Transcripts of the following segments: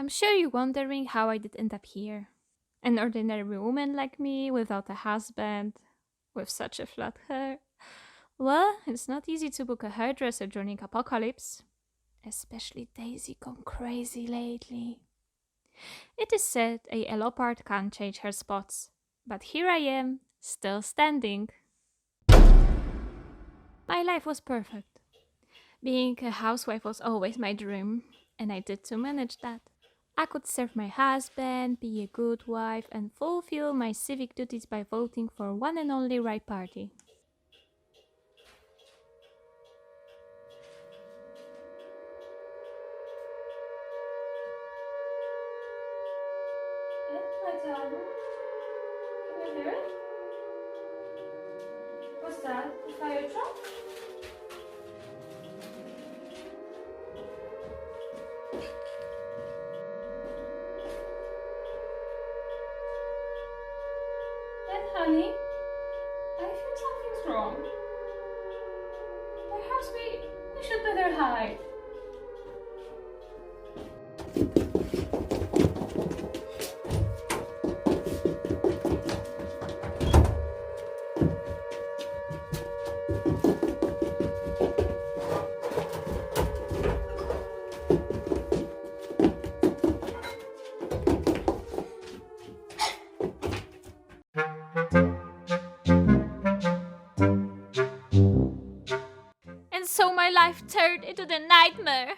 I'm sure you're wondering how I did end up here. An ordinary woman like me, without a husband, with such a flat hair. Well, it's not easy to book a hairdresser during apocalypse. Especially Daisy gone crazy lately. It is said a leopard can't change her spots, but here I am, still standing. My life was perfect. Being a housewife was always my dream, and I did to manage that. I could serve my husband, be a good wife, and fulfill my civic duties by voting for one and only right party. My darling, can you hear it? What's that? The fire truck? Dad, honey, I feel something's wrong. Perhaps we should better hide. And so my life turned into the nightmare.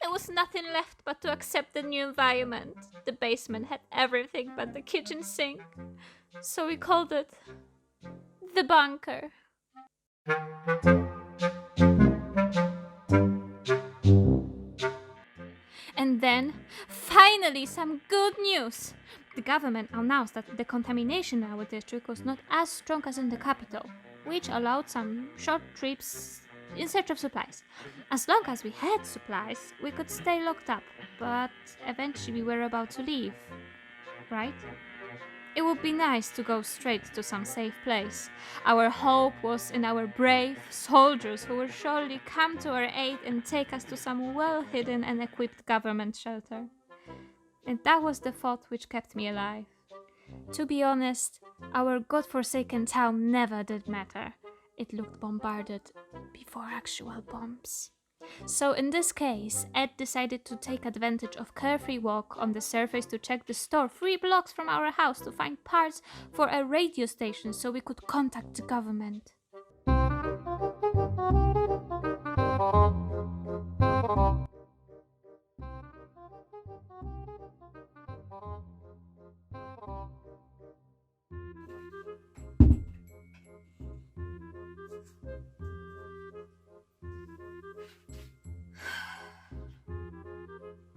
There was nothing left but to accept the new environment. The basement had everything but the kitchen sink. So we called it the bunker. And then, finally, some good news. The government announced that the contamination in our district was not as strong as in the capital, which allowed some short trips in search of supplies. As long as we had supplies, we could stay locked up, but eventually we were about to leave, right? It would be nice to go straight to some safe place. Our hope was in our brave soldiers who would surely come to our aid and take us to some well-hidden and equipped government shelter. And that was the thought which kept me alive. To be honest, our godforsaken town never did matter. It looked bombarded before actual bombs. So in this case, Ed decided to take advantage of carefree walk on the surface to check the store 3 blocks from our house to find parts for a radio station so we could contact the government.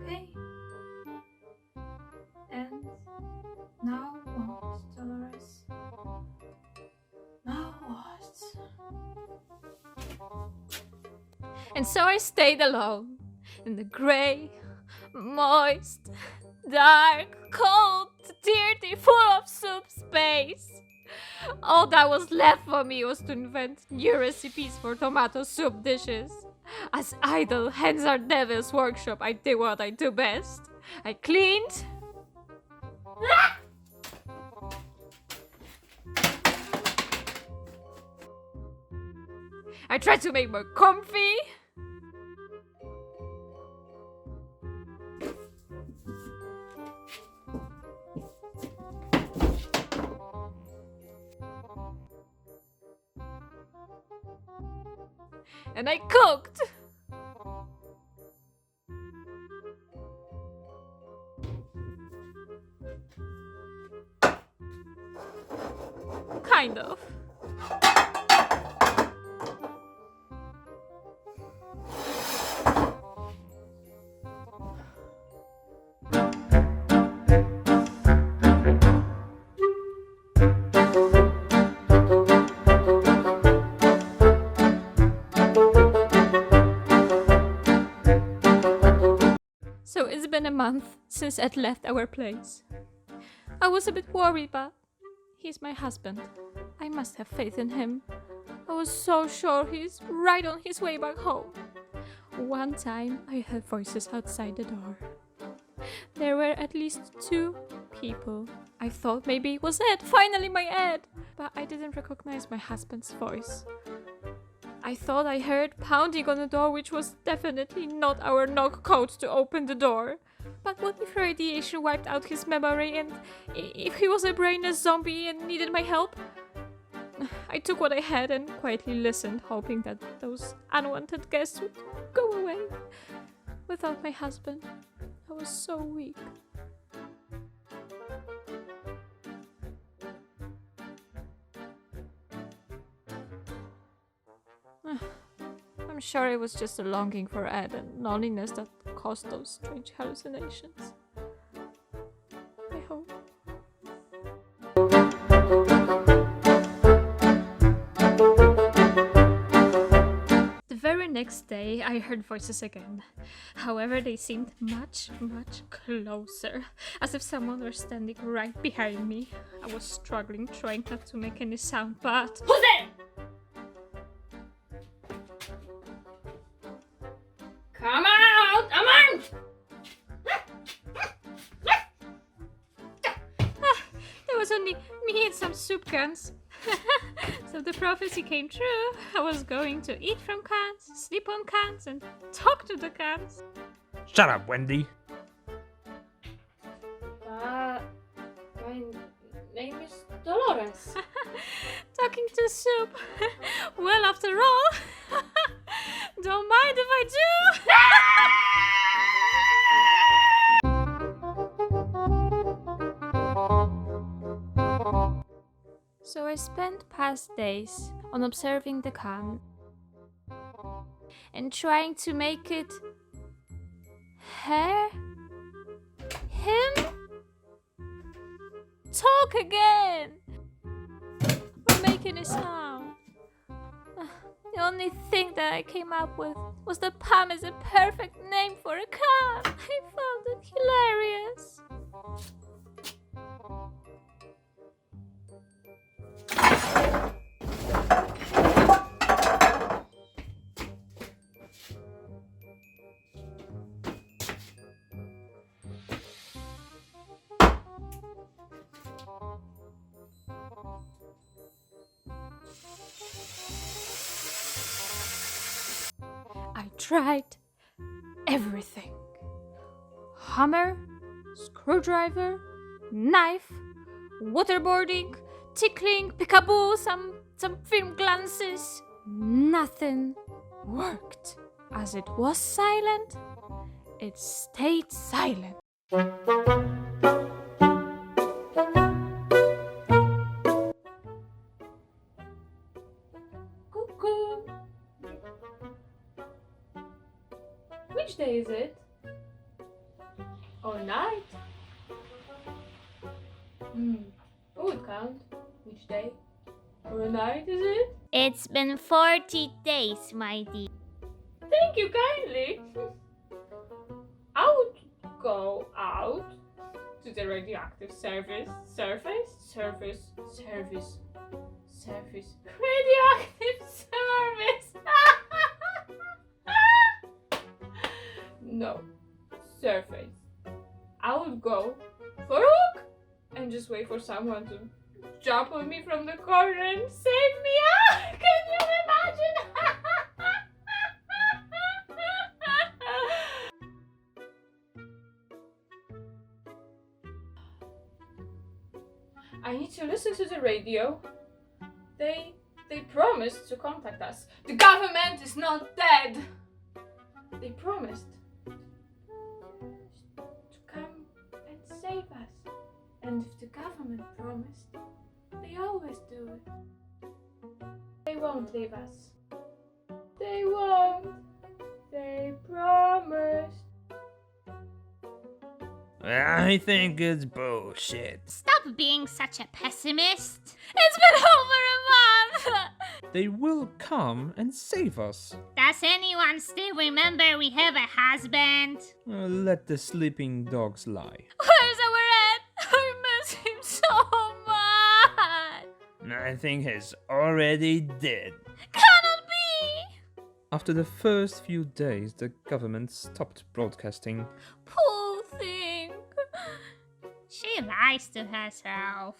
Okay. And now what, Dolores? Now what? And so I stayed alone in the grey, moist, dark, cold, dirty, full of soup space. All that was left for me was to invent new recipes for tomato soup dishes. As idle hands are devil's workshop, I did what I do best. I cleaned. I tried to make more comfy. And I cooked. Kind of. So it's been a month since Ed left our place. I was a bit worried, but he's my husband. I must have faith in him. I was so sure he's right on his way back home. One time I heard voices outside the door. There were at least 2 people. I thought maybe it was Ed, finally my Ed! But I didn't recognize my husband's voice. I thought I heard pounding on the door, which was definitely not our knock code to open the door. But what if radiation wiped out his memory and if he was a brainless zombie and needed my help? I took what I had and quietly listened, hoping that those unwanted guests would go away. Without my husband, I was so weak. I'm sure it was just a longing for Ed and loneliness that caused those strange hallucinations. I hope. The very next day, I heard voices again. However, they seemed much, much closer, as if someone were standing right behind me. I was struggling, trying not to make any sound, but... Who's there? Come out! Come on! There was only me and some soup cans. So the prophecy came true. I was going to eat from cans, sleep on cans, and talk to the cans. Shut up, Wendy. My name is Dolores. Talking to soup. Well, after all, don't mind if I do. So I spent past days on observing the can and trying to make it her, him, talk again, or make any sound. The only thing that I came up with was that Pam is a perfect name for a can. I found it hilarious. I tried everything. Hammer, screwdriver, knife, waterboarding, tickling, peekaboo, some film glances. Nothing worked. As it was silent, it stayed silent. Cuckoo. Which day is it? Or night? Who would count? Which day? Or night is it? It's been 40 days, my dear. Thank you kindly. I would go out to the radioactive surface. Radioactive service. No, surface. I would go for a walk and just wait for someone to jump on me from the corner and save me. Can you imagine? I need to listen to the radio. They promised to contact us. The government is not dead. They promised to come and save us. And if the government promised, they always do it. They won't leave us. They won't. They promised. I think it's bullshit. Stop being such a pessimist. It's been over a month! They will come and save us. Does anyone still remember we have a husband? Let the sleeping dogs lie. Where's our Ed? I miss him so much! I think he's already dead. Cannot be! After the first few days, the government stopped broadcasting. Poor thing. She lies to herself.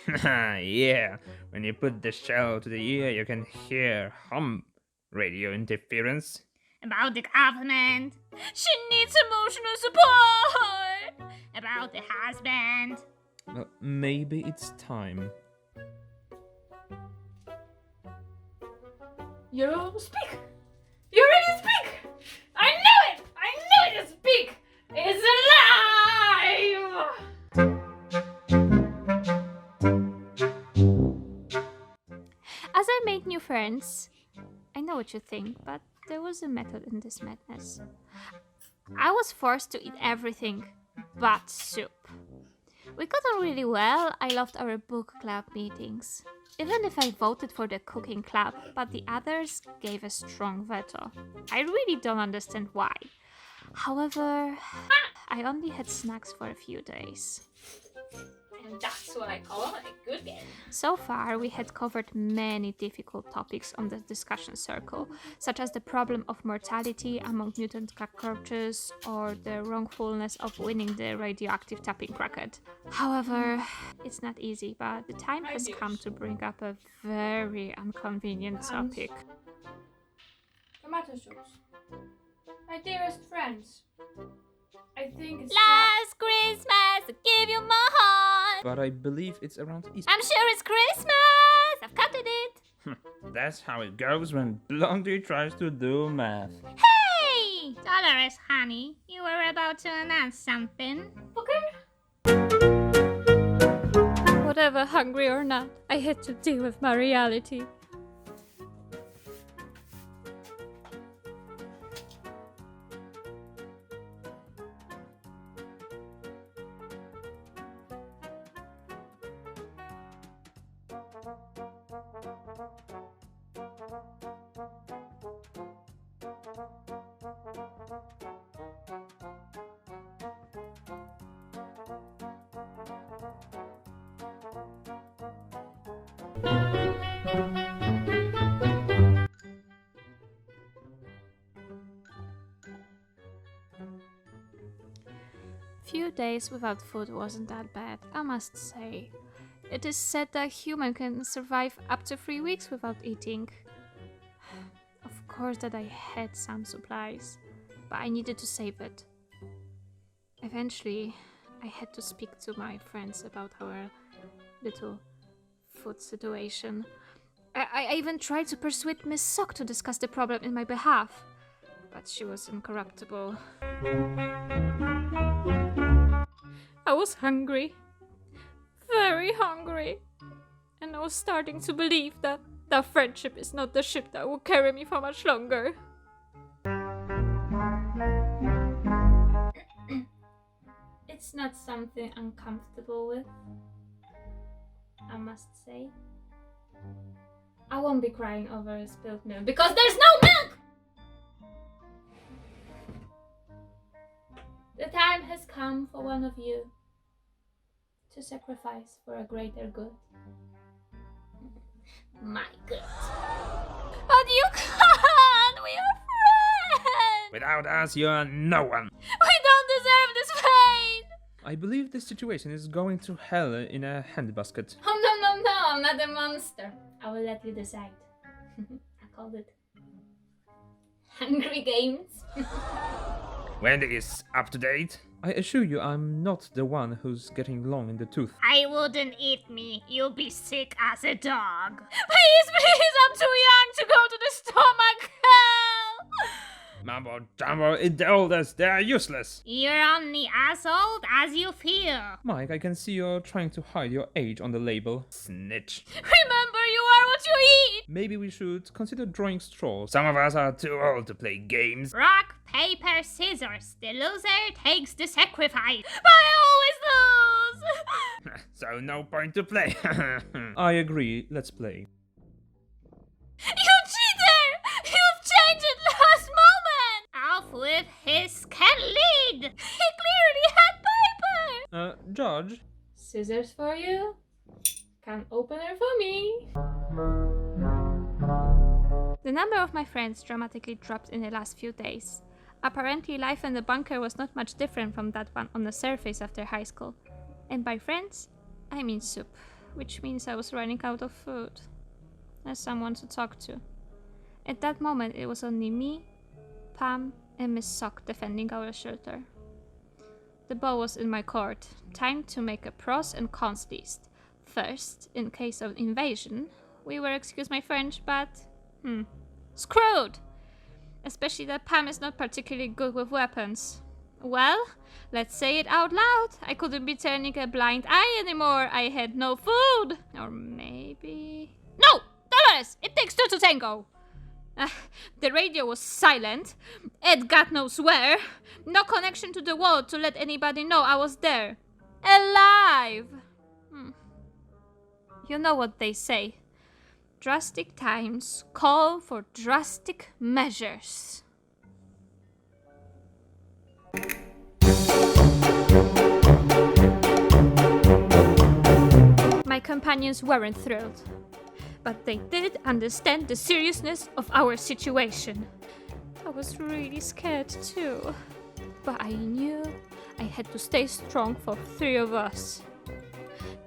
Yeah, when you put the shell to the ear, you can hear hum. Radio interference. About the government. She needs emotional support! About the husband. Well, maybe it's time. You speak! You really speak! I knew it! I knew you speak! It's alive! As I made new friends, I know what you think, but there was a method in this madness. I was forced to eat everything but soup. We got on really well. I loved our book club meetings. Even if I voted for the cooking club, but the others gave a strong veto. I really don't understand why. However, I only had snacks for a few days. And that's what I call a good game. So far, we had covered many difficult topics on the discussion circle, such as the problem of mortality among mutant cockroaches or the wrongfulness of winning the radioactive tapping racket. However, it's not easy, but the time has come to bring up a very inconvenient topic. Tomato sauce. My dearest friends, I think it's Last Christmas, I gave you my heart. But I believe it's around Easter. I'm sure it's Christmas. I've counted it. That's how it goes when Blondie tries to do math. Hey! Dolores, honey, you were about to announce something. Whatever, hungry or not, I had to deal with my reality. Few days without food wasn't that bad, I must say. It is said that human can survive up to 3 weeks without eating. Of course that I had some supplies, but I needed to save it. Eventually, I had to speak to my friends about our little food situation. I even tried to persuade Miss Sock to discuss the problem in my behalf, but she was incorruptible. I was hungry, very hungry, and I was starting to believe that friendship is not the ship that will carry me for much longer. It's not something I'm comfortable with, I must say. I won't be crying over a spilled milk because there's no milk! The time has come for one of you to sacrifice for a greater good. My good. But you can't! We are friends! Without us, you are no one. We don't deserve this fate! I believe this situation is going to hell in a handbasket. Oh, no, I'm not a monster. I will let you decide. I called it Hungry Games. Wendy is up to date. I assure you I'm not the one who's getting long in the tooth. I wouldn't eat me. You'll be sick as a dog. Please, I'm too young to go to the stomach hell! Mambo jumbo, the oldest, they're useless. You're only as old as you feel. Mike, I can see you're trying to hide your age on the label. Snitch. Remember, you are what you eat! Maybe we should consider drawing straws. Some of us are too old to play games. Rock, paper, scissors. The loser takes the sacrifice. But I always lose! So no point to play. I agree, let's play. You cheater! You've changed it last moment! Off with his can lead. He clearly had paper! Judge? Scissors for you. Can opener for me. The number of my friends dramatically dropped in the last few days. Apparently life in the bunker was not much different from that one on the surface after high school. And by friends, I mean soup, which means I was running out of food. As someone to talk to. At that moment, it was only me, Pam, and Miss Sock defending our shelter. The ball was in my court. Time to make a pros and cons list. First, in case of invasion, we were, excuse my French, but screwed! Especially that Pam is not particularly good with weapons. Well, let's say it out loud. I couldn't be turning a blind eye anymore. I had no food. Or maybe... No! Dolores! It takes two to tango! The radio was silent. Ed God knows where. No connection to the world to let anybody know I was there. Alive! You know what they say. Drastic times call for drastic measures. My companions weren't thrilled, but they did understand the seriousness of our situation. I was really scared too, but I knew I had to stay strong for three of us.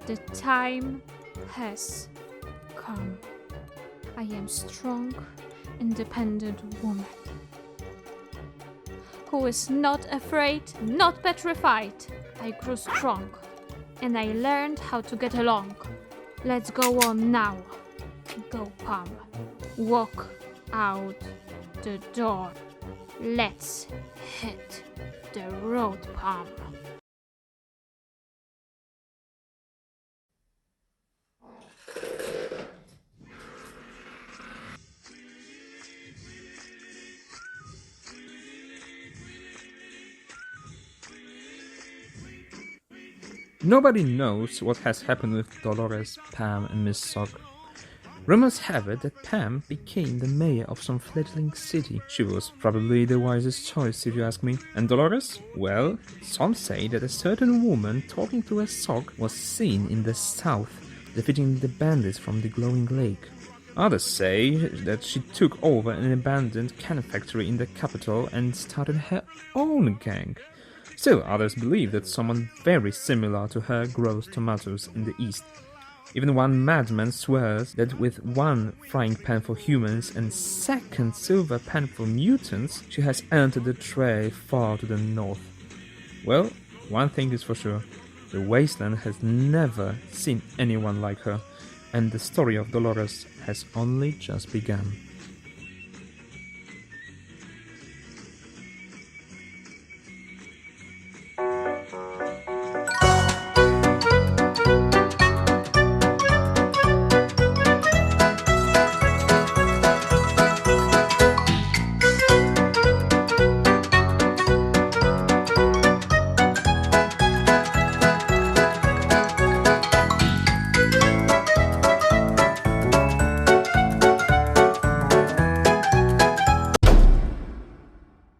The time has come. I am strong, independent woman who is not afraid, not petrified. I grew strong, and I learned how to get along. Let's go on now. Go, Pam. Walk out the door. Let's hit the road, Pam. Nobody knows what has happened with Dolores, Pam, and Miss Sock. Rumors have it that Pam became the mayor of some fledgling city. She was probably the wisest choice, if you ask me. And Dolores? Well, some say that a certain woman talking to a sock was seen in the south, defeating the bandits from the glowing lake. Others say that she took over an abandoned can factory in the capital and started her own gang. Still, others believe that someone very similar to her grows tomatoes in the east. Even one madman swears that with one frying pan for humans and second silver pan for mutants, she has entered the trail far to the north. Well, one thing is for sure. The wasteland has never seen anyone like her, and the story of Dolores has only just begun.